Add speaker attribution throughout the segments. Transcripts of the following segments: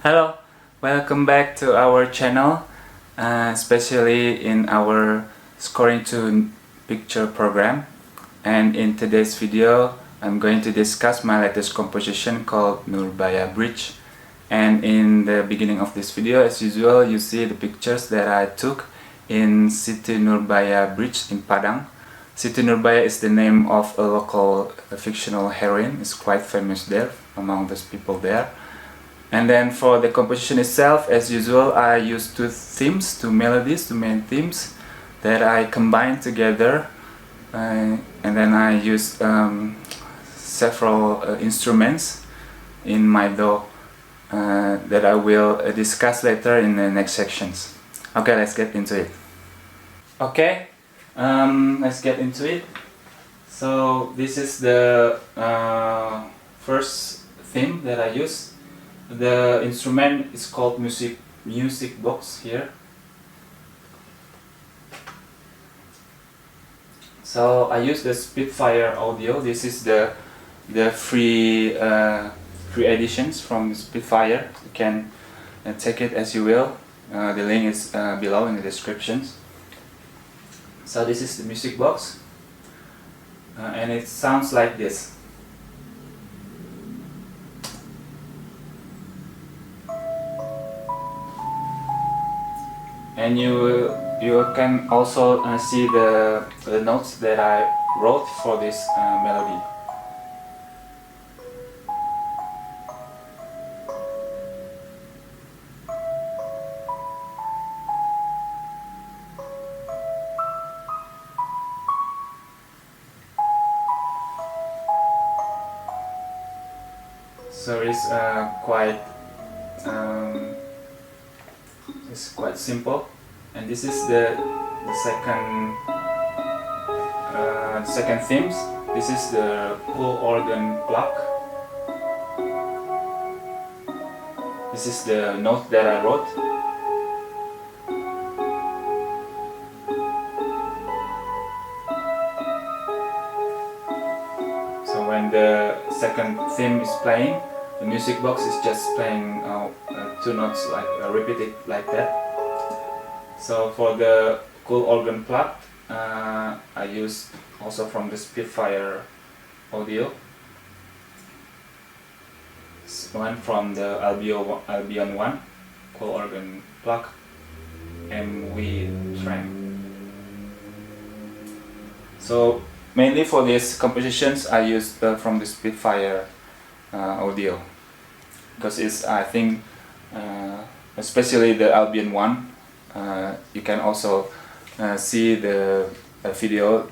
Speaker 1: Hello, welcome back to our channel, especially in our scoring to picture program. And in today's video, I'm going to discuss my latest composition called Nurbaya Bridge. And in the beginning of this video, as usual, you see the pictures that I took in Siti Nurbaya Bridge in Padang. Siti Nurbaya is the name of a local fictional heroine. It's quite famous there among those people there. And then for the composition itself, as usual, I use two main themes that I combine together, and then I use several instruments in my DAW that I will discuss later in the next sections. Okay, let's get into it. Okay, let's get into it. So this is the first theme that I use. The instrument is called music box here. So I use the Spitfire audio. This is the free editions from Spitfire. You can take it as you will. The link is below in the descriptions. So this is the music box, and it sounds like this. And you can also see the notes that I wrote for this melody. So it's quite simple, and this is the second themes. This is the cool organ block. This is the note that I wrote. So when the second theme is playing, the music box is just playing two notes, like repeated like that. So for the cool organ plug, I use also from the Spitfire audio. One from the Albion 1 cool organ plug, MV track. So mainly for these compositions, I use from the Spitfire audio, because it's, I think, especially the Albion 1, you can also see the video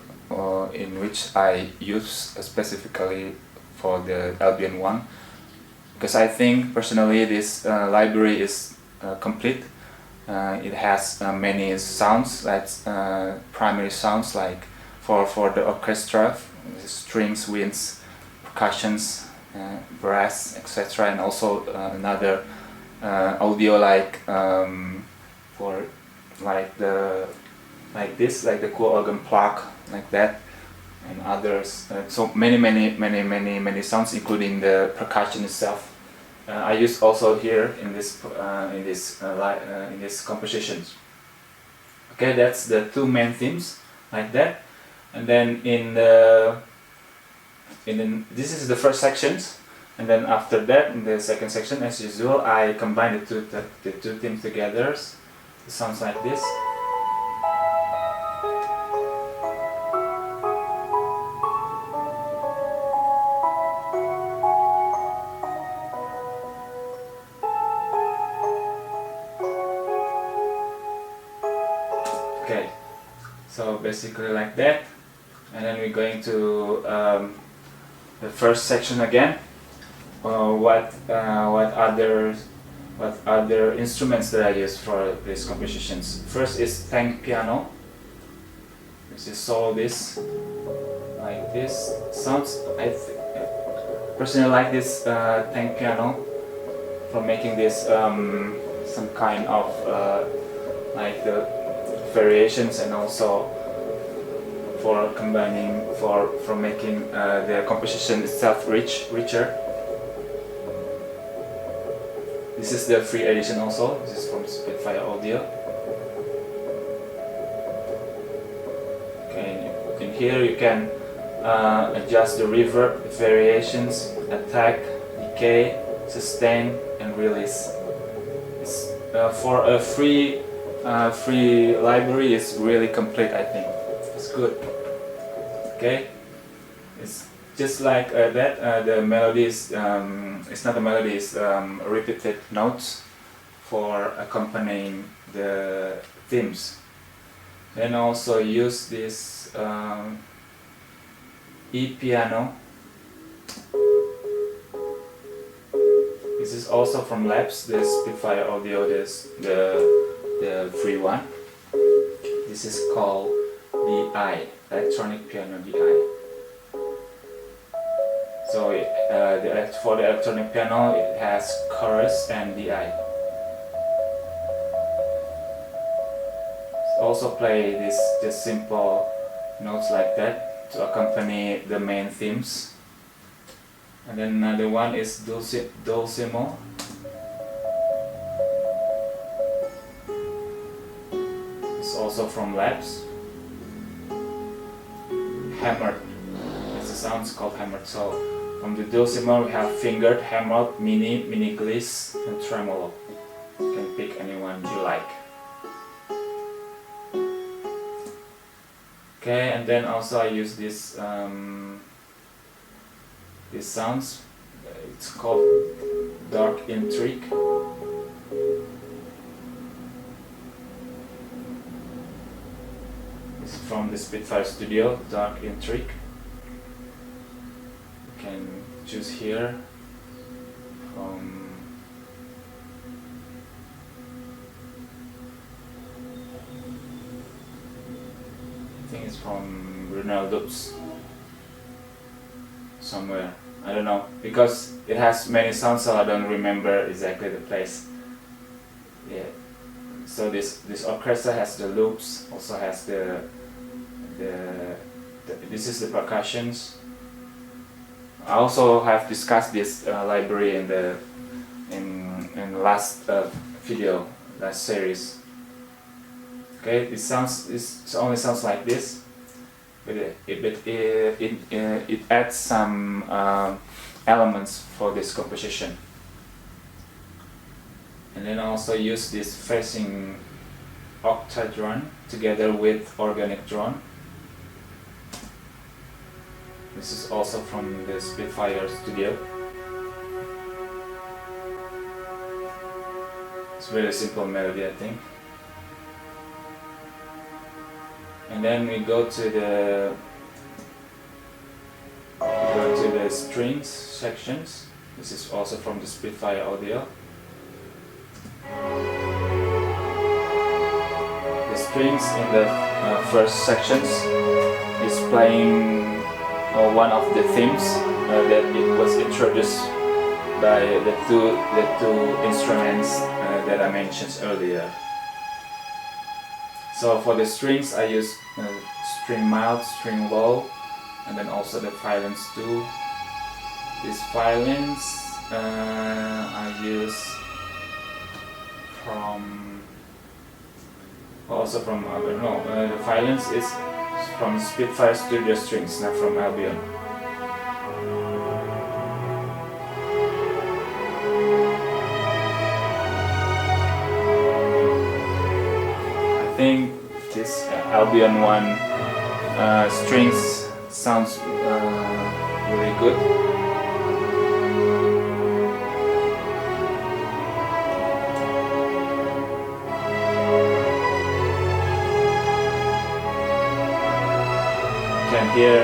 Speaker 1: in which I use specifically for the Albion 1, because I think personally this library is complete. It has many sounds, like primary sounds, like for the orchestra, strings, winds, percussions, brass, etc., and also another audio like for like the cool organ plug, like that, and others. So many sounds, including the percussion itself. I use also here in this compositions. Okay, that's the two main themes, like that. And then this is the first sections, and then after that, in the second section, as usual, I combine the two themes together. It sounds like this. Okay, so basically like that, and then we're going to the first section again. What other instruments that I use for these compositions? First is tank piano. This is this, like this. Sounds, I personally like this tank piano for making this some kind of like the variations, and also for combining for making the composition itself richer. This is the free edition also. This is from Spitfire Audio. Okay, in here you can adjust the reverb, variations, attack, decay, sustain, and release. It's, for a free library, is really complete. I think it's good. Okay, it's just like that. The melodies, it's not a melody, it's repeated notes for accompanying the themes. And also use this E-piano. This is also from Labs, the Spitfire Audio, the free one. This is called DI, electronic piano DI. So for the electronic piano, it has chorus and DI. Also play this just simple notes like that to accompany the main themes. And then another one is dulcimo. It's also from Labs. Hammered. It's a sound called hammered. So from the dulcimer we have fingered, hammered, mini gliss, and tremolo. You can pick any one you like. Okay, and then also I use this these sounds. It's called dark intrigue. This is from the Spitfire Studio, dark intrigue. You can choose here from I think it's from Brunel Dubs somewhere. I don't know, because it has many sounds, so I don't remember exactly the place. Yeah. So this orchestra has the loops, also has the this is the percussions. I also have discussed this library in the last video, last series. Okay, this only sounds like this, but it adds some elements for this composition. And then also use this phasing octadrone together with organic drone. This is also from the Spitfire Studio. It's a very simple melody, I think. And then we go to the strings sections. This is also from the Spitfire Audio. The strings in the first sections is playing one of the themes that it was introduced by the two instruments that I mentioned earlier. So for the strings I use string mild, string low, and then also the violins too. These violins I use from Albion. No, the violins is from Spitfire Studio Strings, not from Albion. I think this Albion one strings sounds really good. You can hear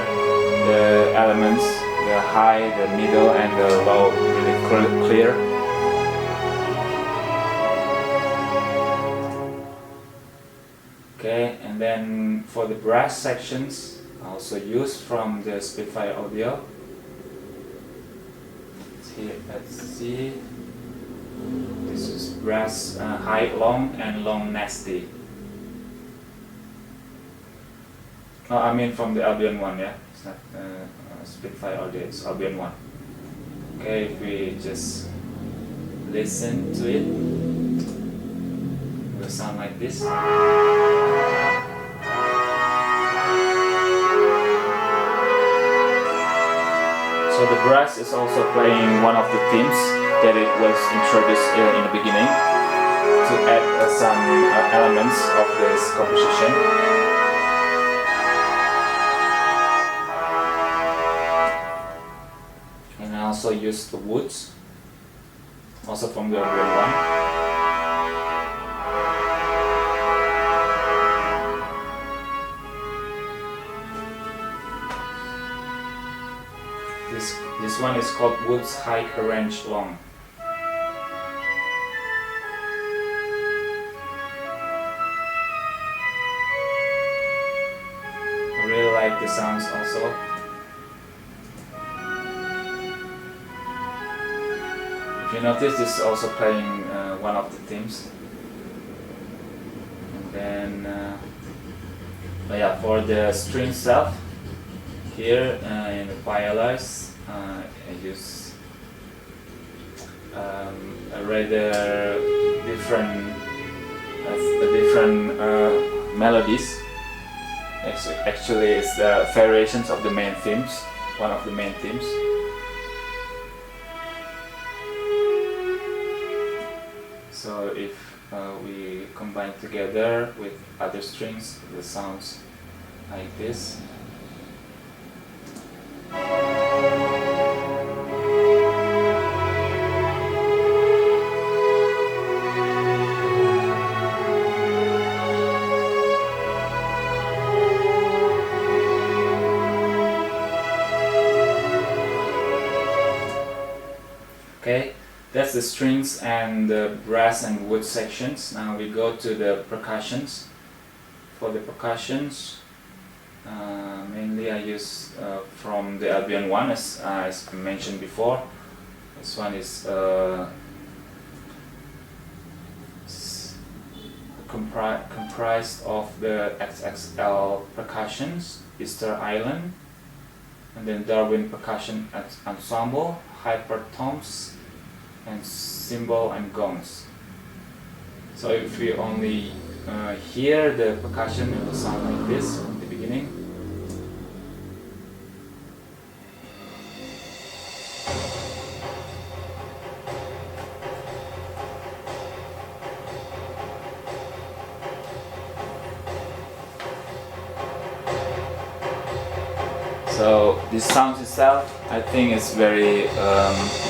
Speaker 1: the elements, the high, the middle, and the low really clear. Okay, and then for the brass sections, I also use from the Spitfire Audio. Here, let's see. This is brass high long and long nasty. Oh, I mean from the Albion one, yeah. It's not Spitfire Audio, it's Albion one. Okay, if we just listen to it, it will sound like this. So the brass is also playing one of the themes that it was introduced in the beginning to add some elements of this composition. And I also used the woods, also from the original one. This one is called Woods High Arranged Long. I really like the sounds also. If you notice, this is also playing one of the themes. And then, yeah, for the string itself, here in the violas, I use a rather different melodies. Actually, it's the variations of the main themes, one of the main themes. So if we combine together with other strings, it sounds like this. Okay, that's the strings and the brass and wood sections. Now we go to the percussions. For the percussions, mainly I use from the Albion one, as I mentioned before. This one is comprised of the XXL percussions, Easter Island, and then Darwin Percussion Ensemble, Hypertones, and cymbal and gongs. So if we only hear the percussion, it will sound like this from the beginning. So this sound itself, I think, is very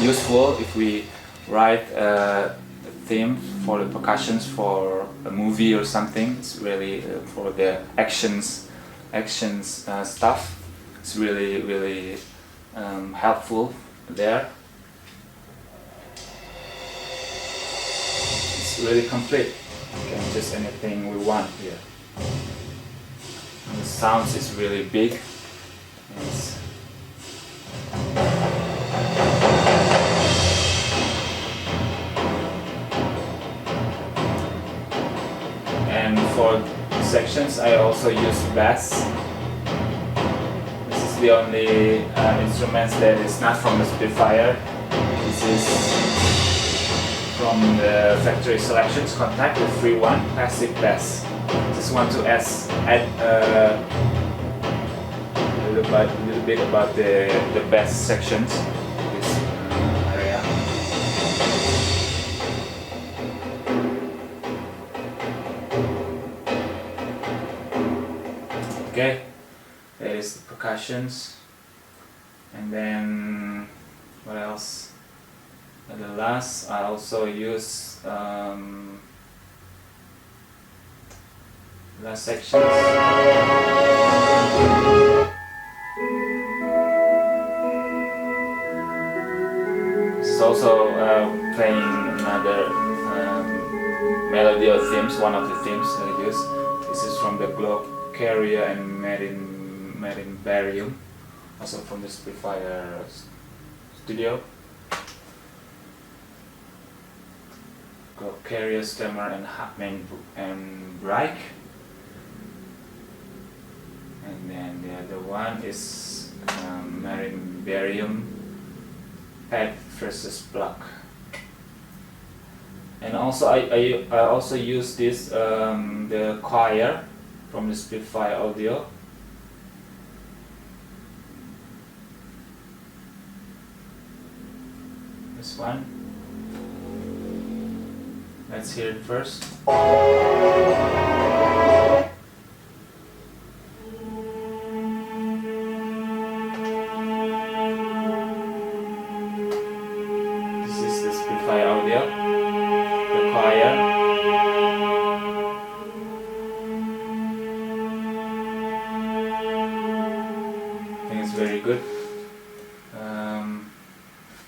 Speaker 1: useful if we write a theme for the percussions for a movie or something. It's really for the actions stuff. It's really helpful there. It's really complete. We can choose anything we want here. And the sounds is really big. Yes. And for sections I also use bass. This is the only instruments that is not from the Spitfire. This is from the factory selections contact, the free one, passive bass. Just want to add a little bit about the bass sections in this area. Okay, that is the percussions. And then what else? At the last, I also use last sections. This is also playing another melody or themes, one of the themes that I use. This is from the Globe Carrier and Marimbarium, also from the Spitfire studio. Globe Carrier, Stemmer and Hackman and Reich. And then the other one is Marimbarium, Head versus Block. And also I also use this the choir from the Spitfire audio. This one. Let's hear it first. This is the Spitfire audio, the choir. I think it's very good.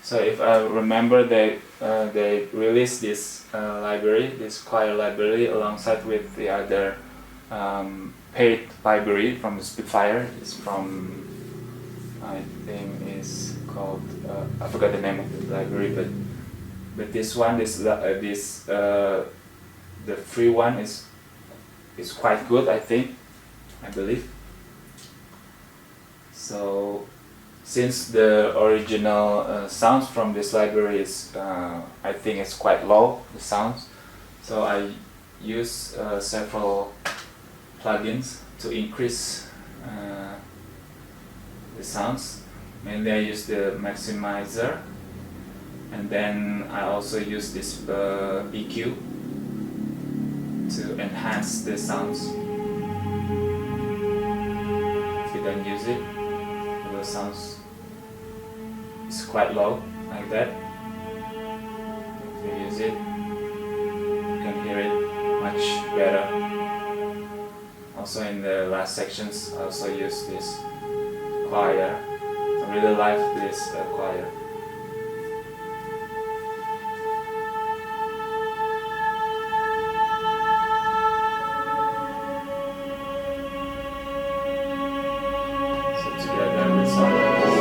Speaker 1: So if I remember, they released this library, this choir library, alongside with the other paid library from the Spitfire. It's from, I think, is called I forgot the name of the library, but this one, the free one is quite good, I believe. So since the original sounds from this library is I think it's quite low, the sounds, so I use several plugins to increase the sounds. Mainly I use the maximizer, and then I also use this EQ to enhance the sounds. If you don't use it, the sounds is quite low, like that. If you use it, you can hear it much better. Also in the last sections, I also use this choir. I really like this choir. So together we sound like this.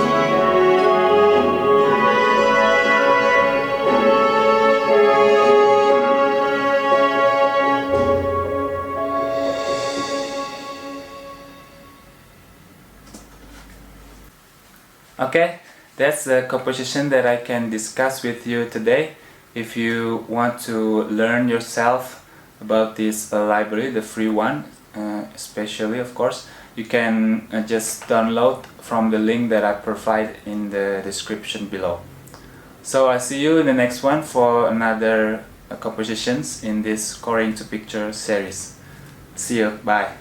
Speaker 1: Okay, that's the composition that I can discuss with you today. If you want to learn yourself about this library, the free one, especially, of course, you can just download from the link that I provide in the description below. So I see you in the next one for another compositions in this Scoring to Picture series. See you, bye.